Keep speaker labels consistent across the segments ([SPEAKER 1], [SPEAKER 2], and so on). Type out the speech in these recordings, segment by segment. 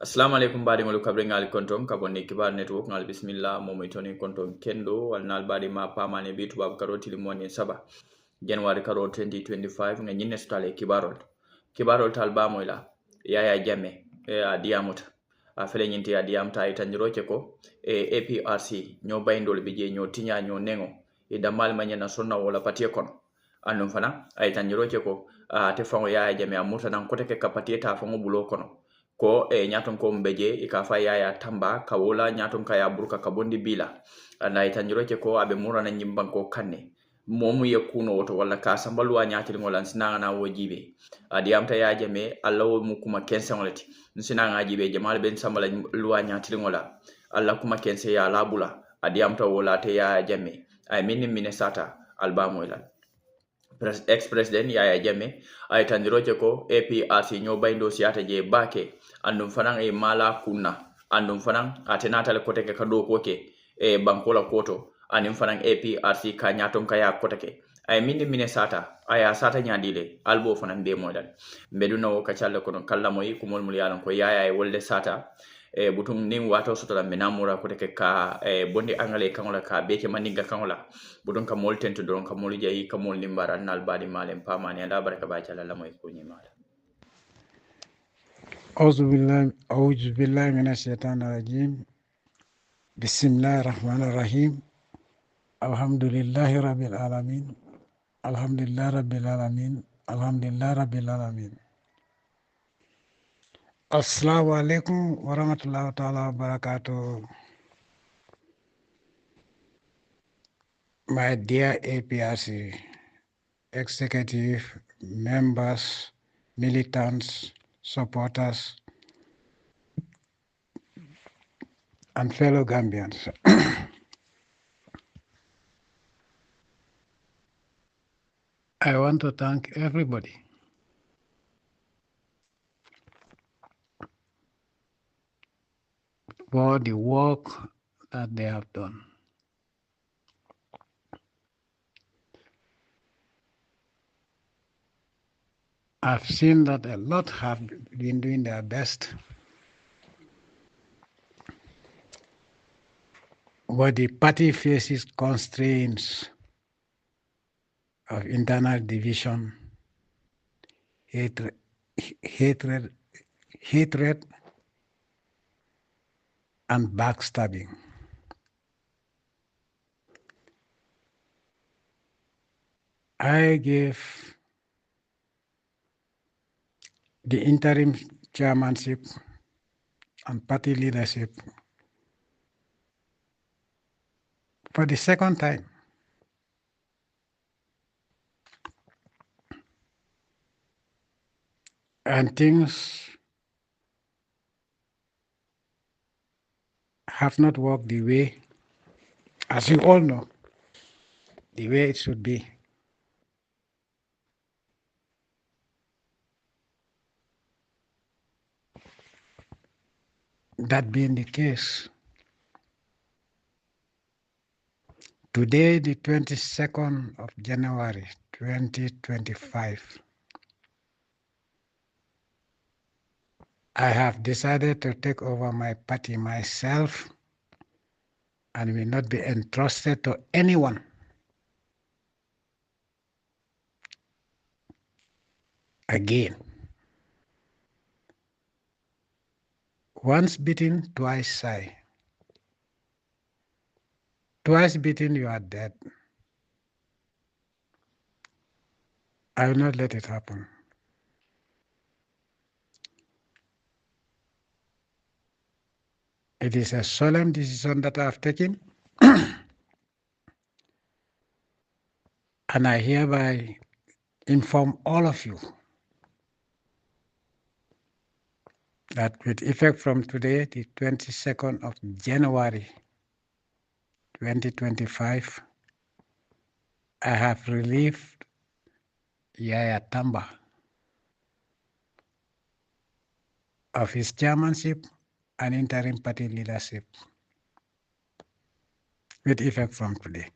[SPEAKER 1] Assalamu alaikum badi ngolu kabre ngal kontom kabonni kibar network ngal bismillah momoy toni kontom kendo wal nal badi ma pamane bitu bab karoti limoni saba January karo 2025 nga nyinne stale kibarol tal ba moyla Yahya Jammeh a diamut a fele nyinti a diamta itanjiroke ko APRC nyo bayndol bije nyo tinya nyo nengo e damal manyana sonna wala patie kon annum fana ay tanjiroke ko te fango Yahya Jammeh amuta nan kote ke kapati ta fango bulo kono ko nyaton ko mbeje ika fa Yaya tamba kawola nyaton kaya burka kabondi bila na itanjiroke ko abe murana nyimbanko kanne momu ye kuno woto wala ka sambalu a nyaati ngolan sinanga na wojibe adi amta ya jame Allah mu kuma kense ngolati sinanga jibe jamal ben sambala luwa nyaati ngola Allah kuma kense ya labula adi amta wala te ya jame ay min Minnesota albamo ilan ex-president Yahya Jammeh ay tandiroje ko APRC nyo bayndo siata je bake andum fanan e mala kunna andum fanan atenatale koteke kado koke e bankola koto anim fanan APRC ka nyaton kaya koteke ay min Minnesota aya sata nyadile albo fanan be modal meduna o kacalla kono kala moyi kumol mul yalan ko Yaya e wolde sata butum nim wato sotola menamura koteke ka bondi angale kangola ka beke maninga kangola budon ka mol tento don ka mol jayi ka mol nimbara nal badi malen pamani anda baraka ba chala lamoy ko nyimala
[SPEAKER 2] أعوذ بالله من الشيطان الرجيم بسم الله الرحمن الرحيم الحمد لله رب العالمين الحمد لله رب العالمين الحمد لله رب العالمين السلام عليكم ورحمة الله تعالى وبركاته. My dear APRC executive members, militants, supporters, and fellow Gambians. I want to thank everybody for the work that they have done. I've seen that a lot have been doing their best, but the party faces constraints of internal division, hatred, and backstabbing. I gave the interim chairmanship and party leadership for the second time. And things have not worked the way, as you all know, the way it should be. That being the case, today, the 22nd of January, 2025, I have decided to take over my party myself and will not be entrusted to anyone. Again. Once bitten, twice shy. Twice bitten, you are dead. I will not let it happen. It is a solemn decision that I have taken, and I hereby inform all of you that with effect from today, the 22nd of January, 2025, I have relieved Yaya Tamba of his chairmanship and interim party leadership with effect from today.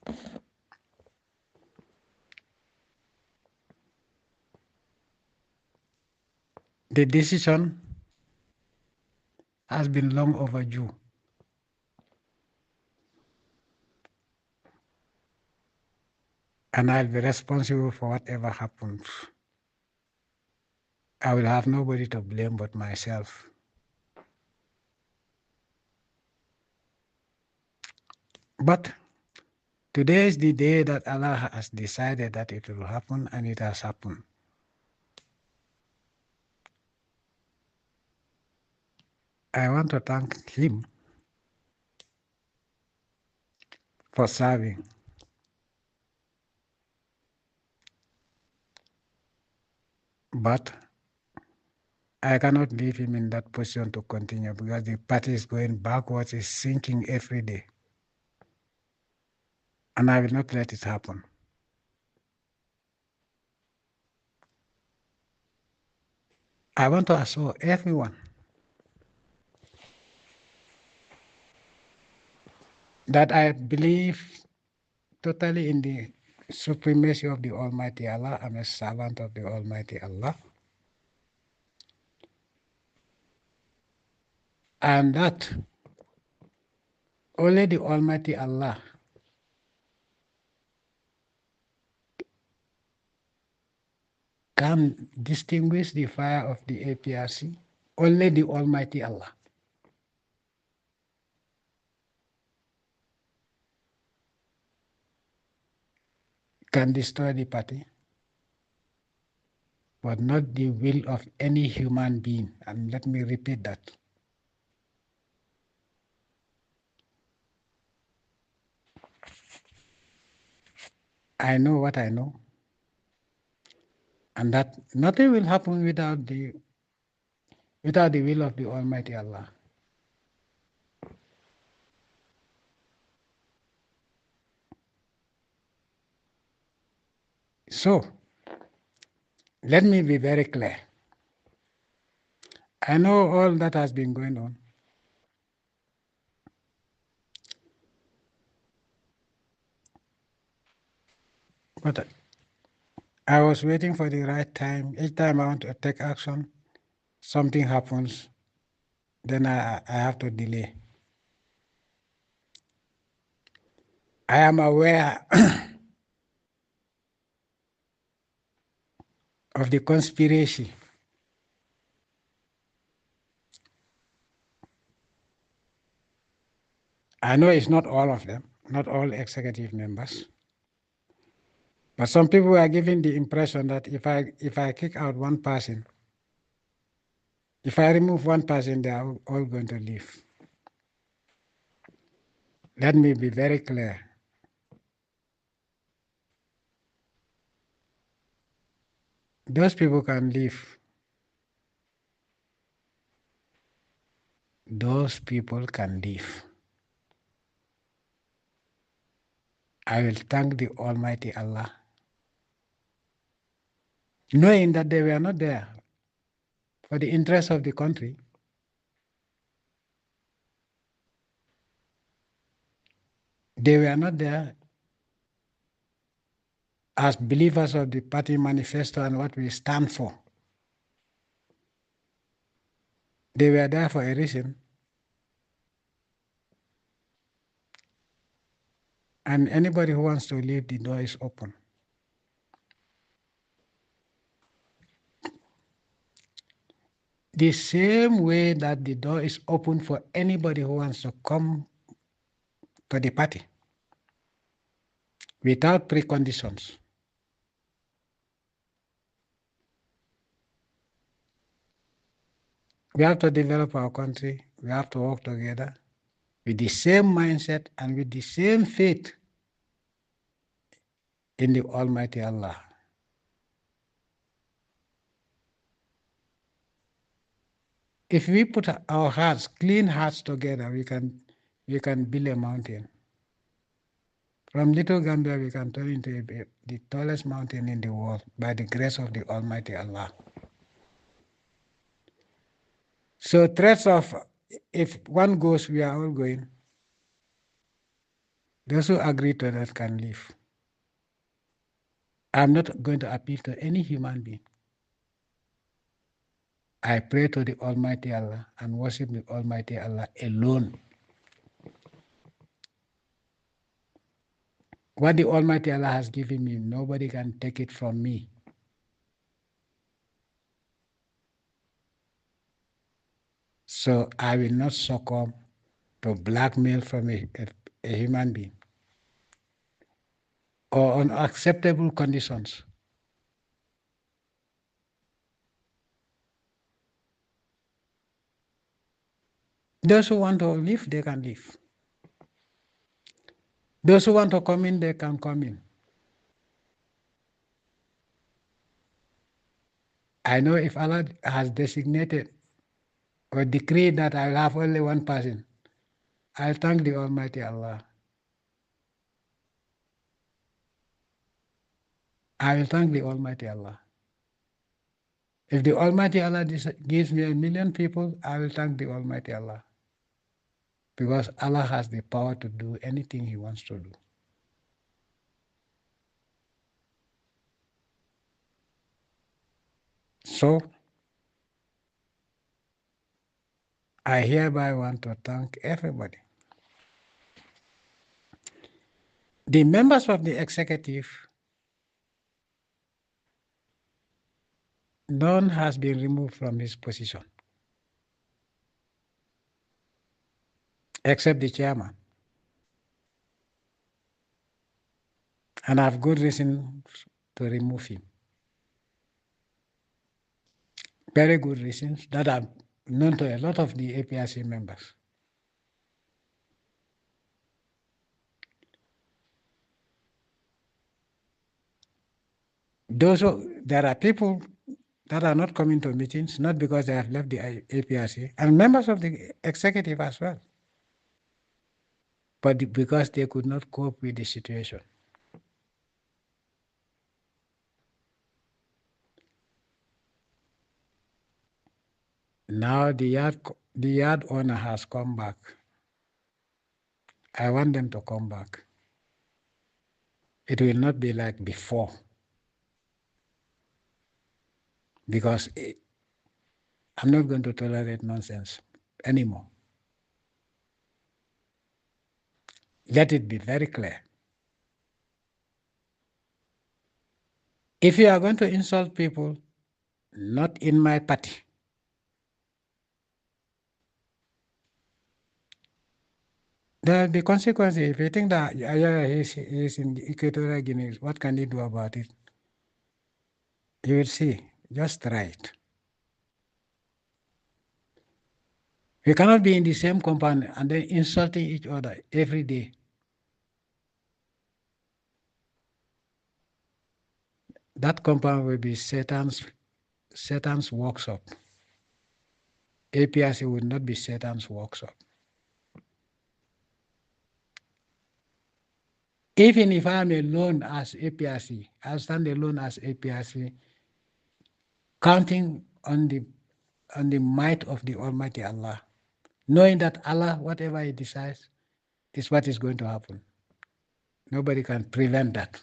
[SPEAKER 2] The decision has been long overdue. And I'll be responsible for whatever happens. I will have nobody to blame but myself. But today is the day that Allah has decided that it will happen, and it has happened. I want to thank him for serving. But I cannot leave him in that position to continue, because the party is going backwards, is sinking every day. And I will not let it happen. I want to assure everyone that I believe totally in the supremacy of the Almighty Allah. I'm a servant of the Almighty Allah. And that only the Almighty Allah can distinguish the fire of the APRC. Only the Almighty Allah. Can destroy the party, but not the will of any human being. And let me repeat that. I know what I know, and that nothing will happen without the will of the Almighty Allah. So, let me be very clear. I know all that has been going on. But I was waiting for the right time. Each time I want to take action, something happens, then I have to delay. I am aware of the conspiracy. I know it's not all of them, not all executive members. But some people are giving the impression that if I kick out one person, if I remove one person, they are all going to leave. Let me be very clear. Those people can leave. Those people can leave. I will thank the Almighty Allah, knowing that they were not there for the interest of the country. They were not there as believers of the party manifesto and what we stand for. They were there for a reason. And anybody who wants to leave, the door is open. The same way that the door is open for anybody who wants to come to the party without preconditions. We have to develop our country. We have to work together with the same mindset and with the same faith in the Almighty Allah. If we put our hearts, clean hearts together, we can build a mountain. From Little Gambia, we can turn into the tallest mountain in the world by the grace of the Almighty Allah. So threats of, if one goes, we are all going. Those who agree to that can leave. I'm not going to appeal to any human being. I pray to the Almighty Allah and worship the Almighty Allah alone. What the Almighty Allah has given me, nobody can take it from me. So I will not succumb to blackmail from a human being or on acceptable conditions. Those who want to live, they can live. Those who want to come in, they can come in. I know if Allah has designated or decreed that I'll have only one person, I'll thank the Almighty Allah. I will thank the Almighty Allah. If the Almighty Allah gives me 1 million people, I will thank the Almighty Allah. Because Allah has the power to do anything He wants to do. So, I hereby want to thank everybody. The members of the executive, none has been removed from his position, except the chairman. And I have good reason to remove him. Very good reasons that are known to a lot of the APRC members. There are people that are not coming to meetings, not because they have left the APRC, and members of the executive as well, but because they could not cope with the situation. Now the yard owner has come back. I want them to come back. It will not be like before, because I'm not going to tolerate nonsense anymore. Let it be very clear. If you are going to insult people, not in my party, there will be consequences. If you think that he's in Equatorial Guinea, what can he do about it? You will see. Just try it. We cannot be in the same compound and then insulting each other every day. That compound will be Satan's workshop. APRC will not be Satan's workshop. Even if I am alone as APRC, I'll stand alone as APRC, counting on the might of the Almighty Allah, knowing that Allah, whatever He decides, is what is going to happen. Nobody can prevent that.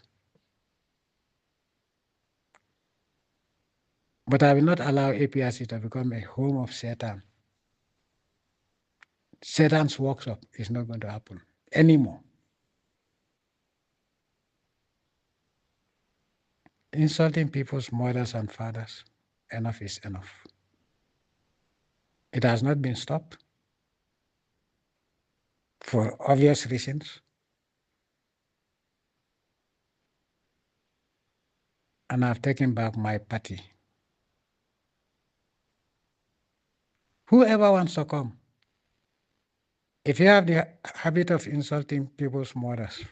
[SPEAKER 2] But I will not allow APRC to become a home of Satan. Satan's workshop is not going to happen anymore. Insulting people's mothers and fathers, enough is enough. It has not been stopped for obvious reasons. And I've taken back my party. Whoever wants to come, if you have the habit of insulting people's mothers,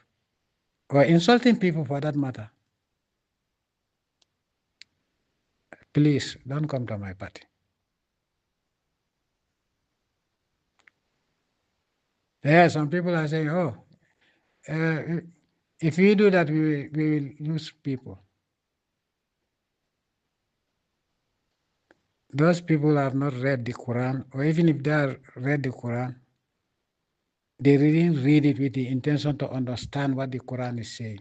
[SPEAKER 2] or insulting people for that matter, please don't come to my party. Yeah, some people are saying, oh, if we do that, we will lose people. Those people have not read the Quran, or even if they have read the Quran, they didn't read it with the intention to understand what the Quran is saying.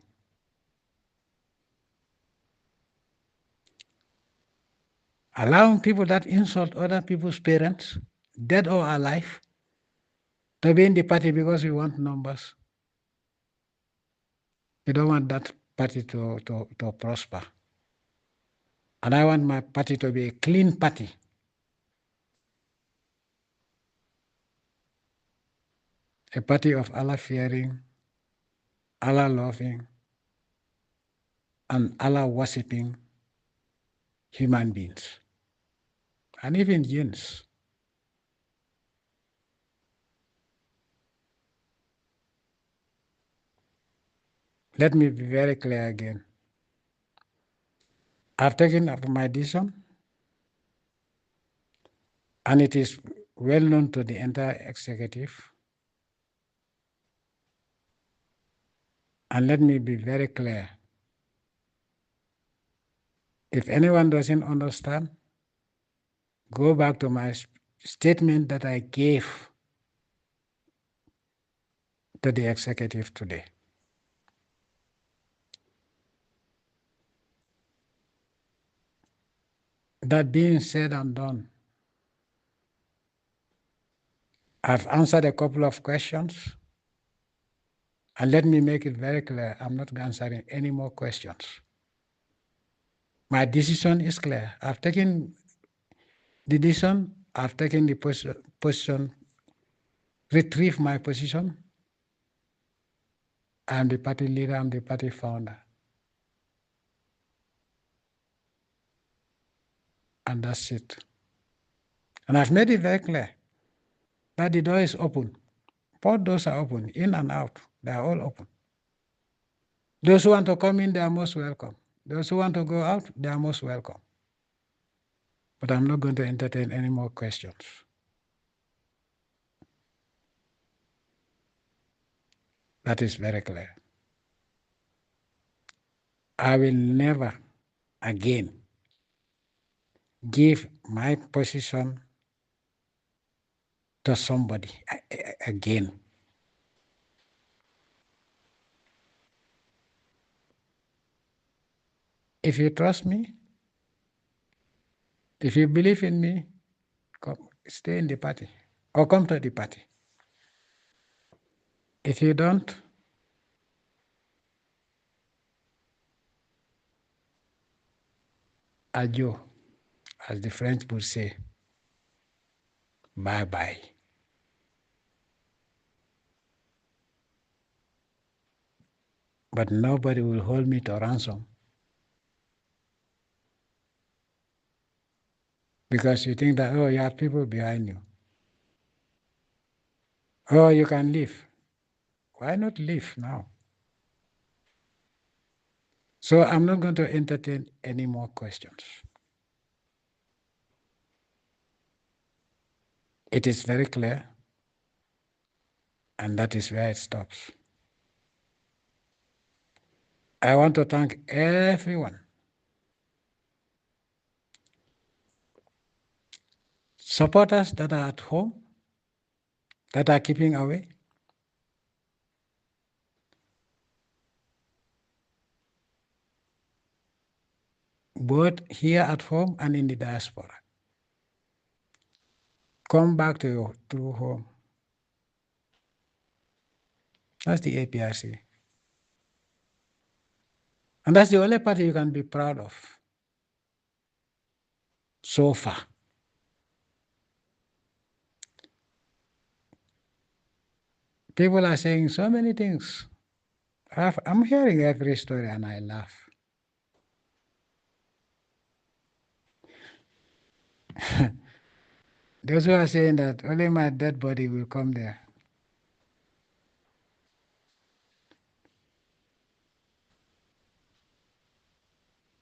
[SPEAKER 2] allowing people that insult other people's parents, dead or alive, to be in the party because we want numbers. We don't want that party to prosper. And I want my party to be a clean party. A party of Allah fearing, Allah loving, and Allah worshipping human beings. And even jinns. Let me be very clear again. I've taken up my decision, and it is well known to the entire executive. And let me be very clear. If anyone doesn't understand, go back to my statement that I gave to the executive today. That being said and done, I've answered a couple of questions. And let me make it very clear, I'm not answering any more questions. My decision is clear. I've taken the decision, I've taken the position, retrieve my position. I'm the party leader, I'm the party founder. And that's it. And I've made it very clear that the door is open. Both doors are open, in and out. They are all open. Those who want to come in, they are most welcome. Those who want to go out, they are most welcome. But I'm not going to entertain any more questions. That is very clear. I will never again give my position to somebody again. If you trust me, if you believe in me, come, stay in the party or come to the party. If you don't, adieu, as the French would say, bye-bye. But nobody will hold me to ransom because you think that, oh, you have people behind you. Oh, you can leave. Why not leave now? So I'm not going to entertain any more questions. It is very clear, and that is where it stops. I want to thank everyone. Supporters that are at home, that are keeping away. Both here at home and in the diaspora. Come back to your true home. That's the APRC. And that's the only party you can be proud of so far. People are saying so many things. I'm hearing every story and I laugh. Those who are saying that only my dead body will come there.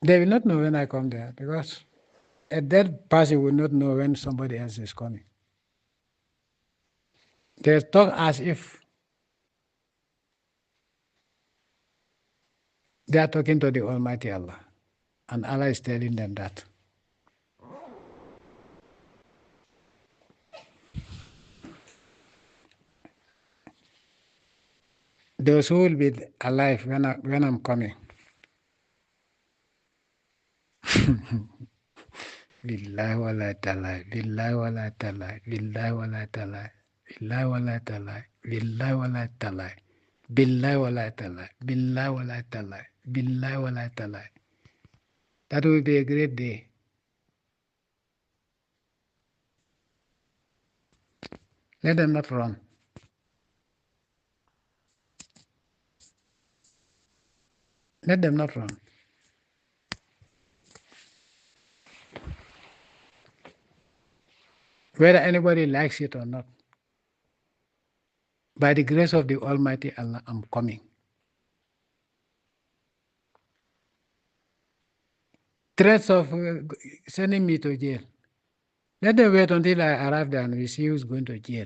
[SPEAKER 2] They will not know when I come there because a dead person will not know when somebody else is coming. They talk as if they are talking to the Almighty Allah, and Allah is telling them that. Those who will be alive when I'm coming. Billahi wala talai, billahi wala talai, billahi wala talai, billahi wala talai, billahi wala talai, billahi wala talai, billahi wala talai, billahi wala talai. That will be a great day. Let them not run. Let them not run. Whether anybody likes it or not, by the grace of the Almighty Allah, I'm coming. Threats of sending me to jail. Let them wait until I arrive there and we see who's going to jail.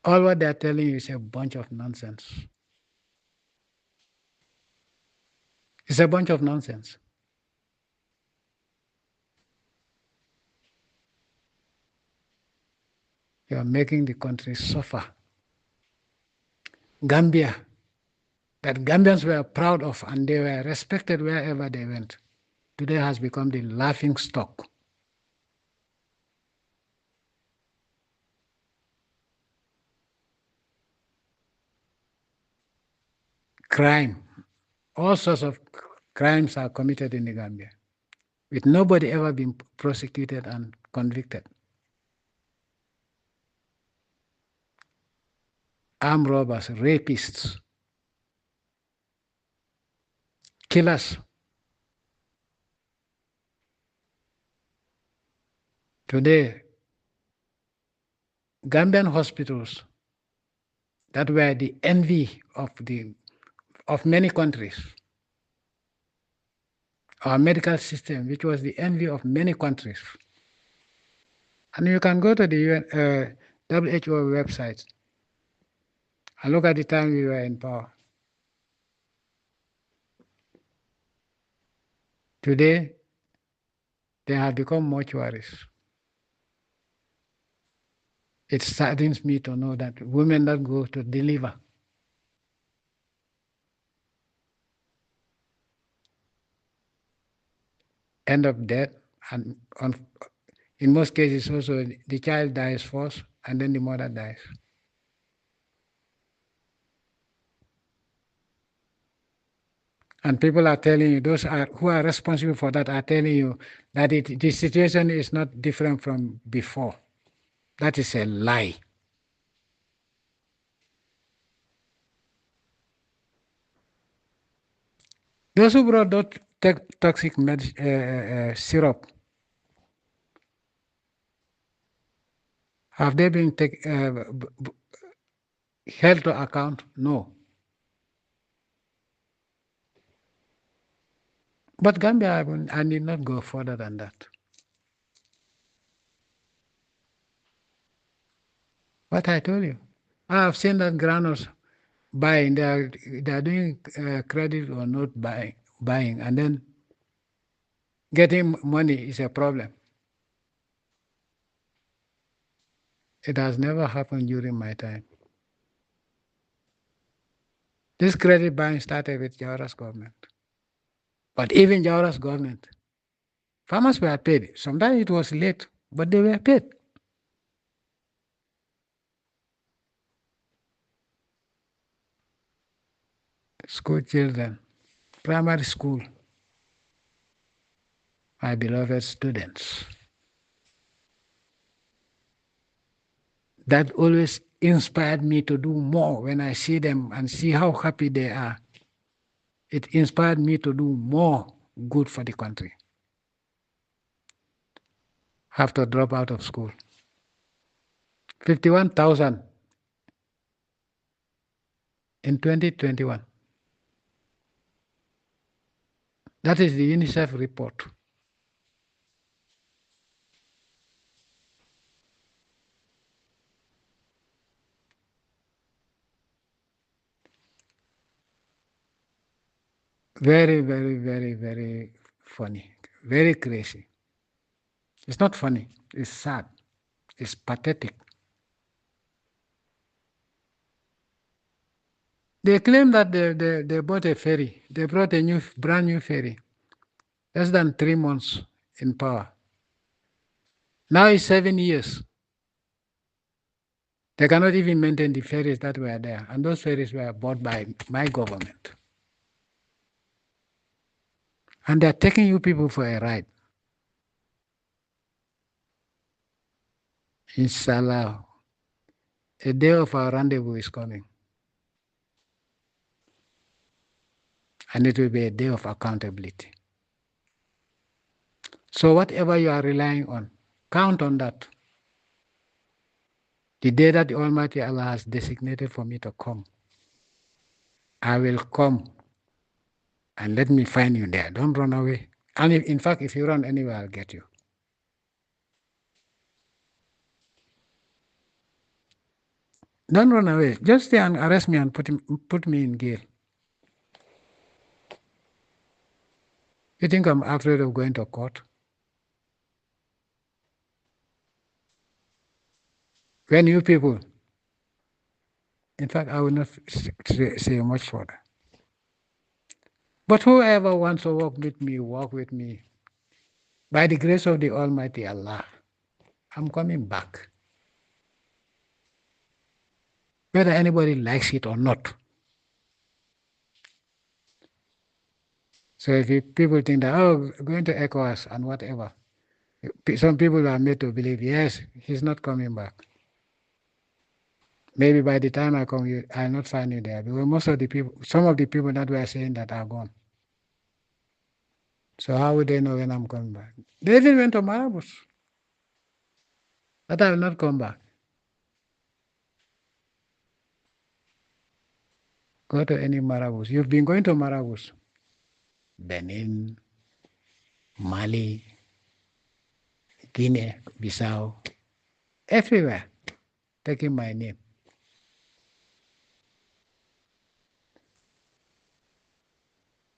[SPEAKER 2] All what they're telling you is a bunch of nonsense. It's a bunch of nonsense. You are making the country suffer. Gambia, that Gambians were proud of and they were respected wherever they went, today has become the laughing stock. Crime, all sorts of crimes are committed in the Gambia, with nobody ever being prosecuted and convicted. Armed robbers, rapists, killers. Today, Gambian hospitals that were the envy of many countries, our medical system, which was the envy of many countries. And you can go to the WHO website and look at the time we were in power. Today, they have become mortuaries. It saddens me to know that women that go to deliver end up dead, and in most cases also the child dies first and then the mother dies. And people are telling you, who are responsible for that are telling you that the situation is not different from before. That is a lie. Those who brought that toxic syrup, have they been held to account? No. But Gambia, I need not go further than that. What I told you, I have seen that granules buying. They are doing credit or not buying, and then getting money is a problem. It has never happened during my time. This credit buying started with Jawara's government. But even Jawara's government, farmers were paid. Sometimes it was late, but they were paid. School children, primary school, my beloved students. That always inspired me to do more when I see them and see how happy they are. It inspired me to do more good for the country. Have to drop out of school. 51,000 in 2021. That is the UNICEF report. Very, very, very, very funny. Very crazy. It's not funny. It's sad. It's pathetic. They claim that they bought a ferry. They brought a brand new ferry. Less than 3 months in power. Now it's 7 years. They cannot even maintain the ferries that were there. And those ferries were bought by my government. And they're taking you people for a ride. Inshallah, a day of our rendezvous is coming. And it will be a day of accountability. So whatever you are relying on, count on that. The day that the Almighty Allah has designated for me to come, I will come and let me find you there. Don't run away. And in fact, if you run anywhere, I'll get you. Don't run away. Just stay and arrest me and put me in jail. You think I'm afraid of going to court? When you people, in fact, I will not say much further. But whoever wants to walk with me, walk with me. By the grace of the Almighty Allah, I'm coming back. Whether anybody likes it or not. So if people think that, oh, going to ECOWAS and whatever, some people are made to believe, yes, he's not coming back. Maybe by the time I come, I'll not find you there. Because most of the people, some of the people that were saying that are gone. So how would they know when I'm coming back? They even went to Marabus. That I will not come back. Go to any Marabus. You've been going to Marabus. Benin, Mali, Guinea, Bissau, everywhere, taking my name.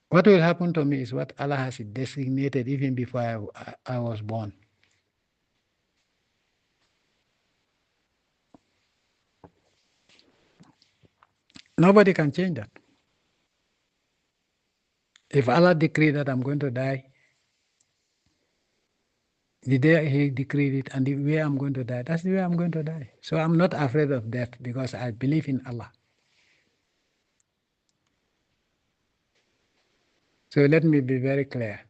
[SPEAKER 2] What will happen to me is what Allah has designated even before I was born. Nobody can change that. If Allah decreed that I'm going to die, the day He decreed it and the way I'm going to die, that's the way I'm going to die. So I'm not afraid of death because I believe in Allah. So let me be very clear.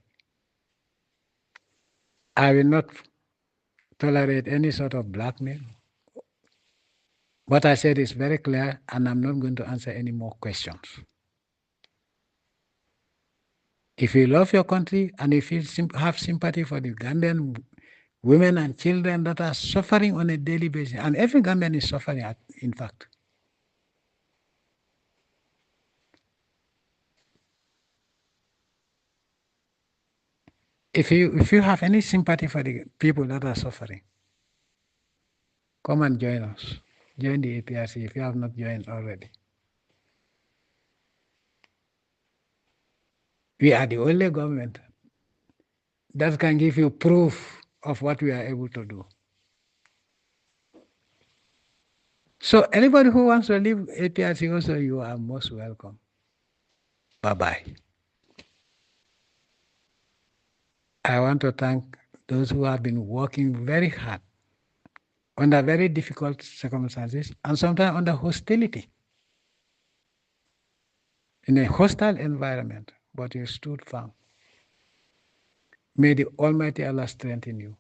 [SPEAKER 2] I will not tolerate any sort of blackmail. What I said is very clear, and I'm not going to answer any more questions. If you love your country and if you have sympathy for the Gambian women and children that are suffering on a daily basis, and every Gambian is suffering, in fact. If you have any sympathy for the people that are suffering, come and join us. Join the APRC if you have not joined already. We are the only government that can give you proof of what we are able to do. So anybody who wants to leave APRC also, you are most welcome. Bye-bye. I want to thank those who have been working very hard under very difficult circumstances and sometimes under hostility. In a hostile environment, but you stood firm. May the Almighty Allah strengthen you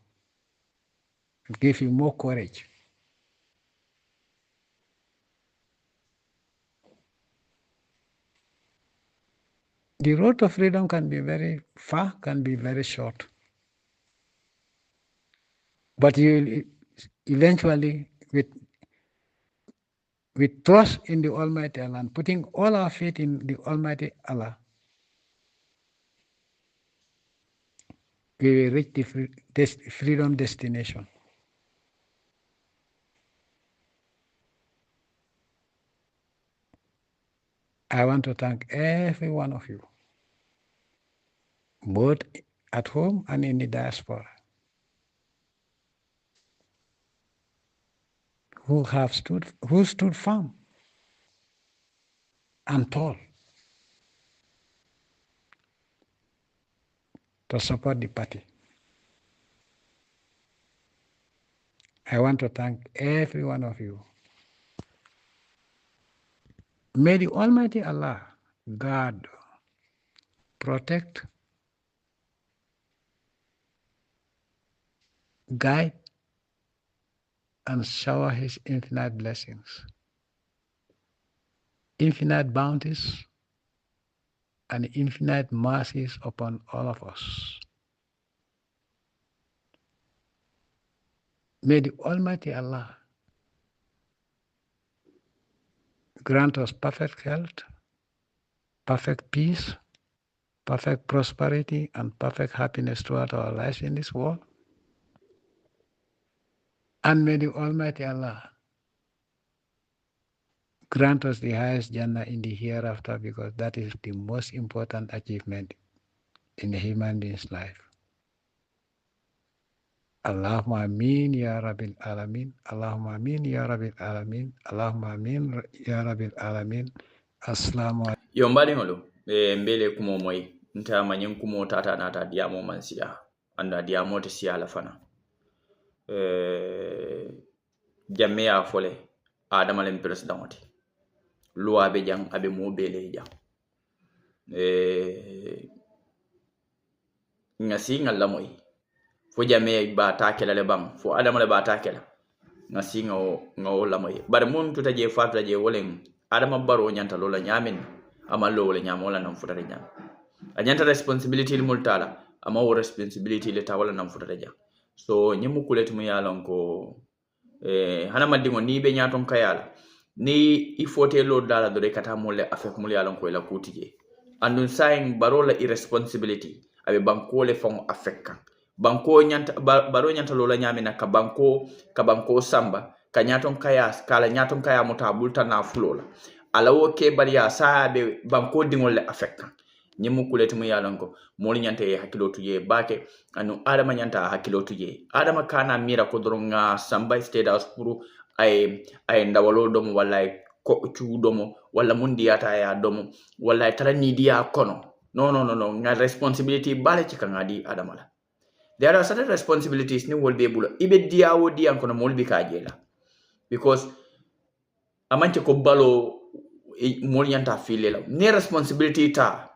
[SPEAKER 2] and give you more courage. The road to freedom can be very far, can be very short. But you eventually, with trust in the Almighty Allah and putting all our faith in the Almighty Allah, we will reach the freedom destination. I want to thank every one of you, both at home and in the diaspora, who stood firm I'm told to support the party. I want to thank every one of you. May the Almighty Allah guard, protect, guide, and shower His infinite blessings, infinite bounties, and infinite mercies upon all of us. May the Almighty Allah grant us perfect health, perfect peace, perfect prosperity, and perfect happiness throughout our lives in this world. And may the Almighty Allah grant us the highest Jannah in the hereafter, because that is the most important achievement in a human being's life. Allahumma amin ya rabbil alamin. Allahumma amin ya rabbil alamin. Allahumma amin ya rabbil alamin. Assalamu alaikum.
[SPEAKER 1] Yo mbaɗigolo mbele kumo moy nta manyin kumo tata nata diamo man siya anda diamo te siya la fana jamme ya fole adama len president oti loi be jang abe mo bele jang ngasi ngalla moy fo jamme ba takela le bang fo adama le ba takela ngasi ngawo la moy bar mun tuta je fatu je wolen Adama Barrow nyanta lola nyamin ama lowole nyamola nam futata jang a nyanta responsibility multala ama wo responsibility le tawala nam futata jang so nyimu kuleti mu yalon ko hana madingo ni be nyaton kayala ni ifote lo dala do kata molle afek mul yalon ko la kutije andun saying Barrow la irresponsibility abe banko le fon afekka banko nyanta Barrow nyanta lola nyamina ka banko samba ka nyaton kaya kala nyaton kaya mutabulta na fulola alawo ke bariya saabe banko dingol le affecta nyimu kuleti mu yalanko mol nyante hakilo tuje bake anu adama nyanta hakilo tuje adama kana mira ko doronga samba state house puru ay ndawalo domo wala ko cu domo wala mundiyata ya domo wala tara nidiya kono no nga responsibility bale ci kangadi adama la there are certain responsibilities ni wolbe bula ibe diawo diyan kono molbi kajela because amante ko balo mol yanta filela ne responsibility ta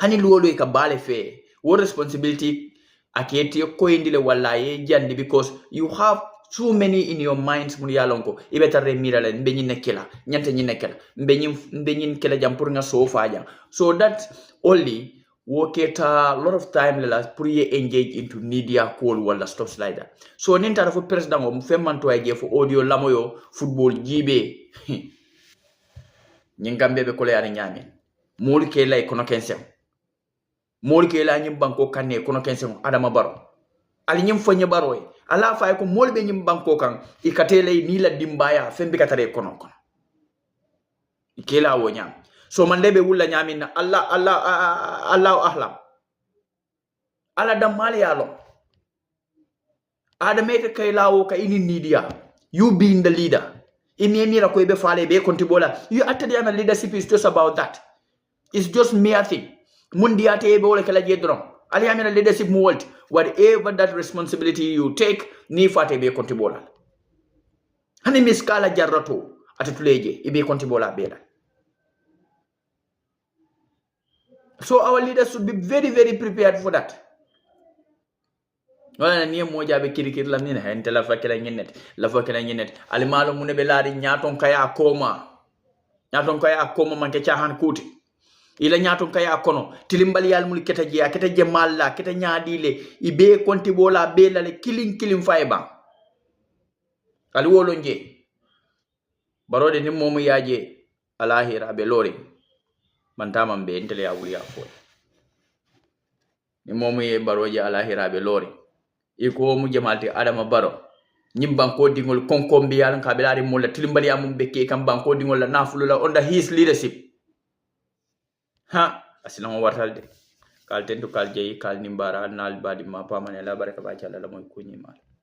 [SPEAKER 1] hani luwolo ka bale fe wo responsibility aketi ko indile wala ye jandi because you have too many in your minds mun yalonko ibe tarre mirala mbe nyine kila nyante nyine kila mbe nyin kila jam pour nga so faja so that only woketa lot of time la pour ye engage into media call wala stuff like that so ninta fo president mo femmanto ay fo audio lamoyo football jibe nyingambe be ko le nyami mol ke lay kono kensem mol ke la nyim banko kanne kono kensem Adama Barrow ali nyim fonye Barrow ala fay ko mol be nyim banko kan ikatele ni la dimbaya fembi katare kono ikela wo nyam so man lebe wulla nyami na Allah ahlam ala dammal yalo adamete kay lawo ka ini nidia you being the leader imemira ko be faale be kontibola you attadi am leadership is just about that it's just mere thing mundiate be wala kala jedron ali amina leadership mu wolti whatever that responsibility you take ni fate be kontibola hani miskala jarrato atatuleje ibe kontibola bela so our leaders should be very very prepared for that wala ni mo jabe kirikir la min hen tela fakela nyenet ali malo mun be laari nyaton kaya koma man ke chahan kuti ila nyaton kaya kono tilimbali yal mul keta je malla keta nyaadile ibe konti bola belale kilin fayba ali wolo nje barode ni momu yaje alahira be lori man tamam be entele ya wuli afo ni momu ye baroje alahira be lori iko mu jamalti Adama Barrow nyim banko dingol konkombi yalan ka belari mulla tilimbali amum bekke kam banko dingol la nafulula under his leadership ha asilan wartalde kal tentu kal jeyi kal nimbara nal badi ma pamane la baraka ba chala la moy kunyi mal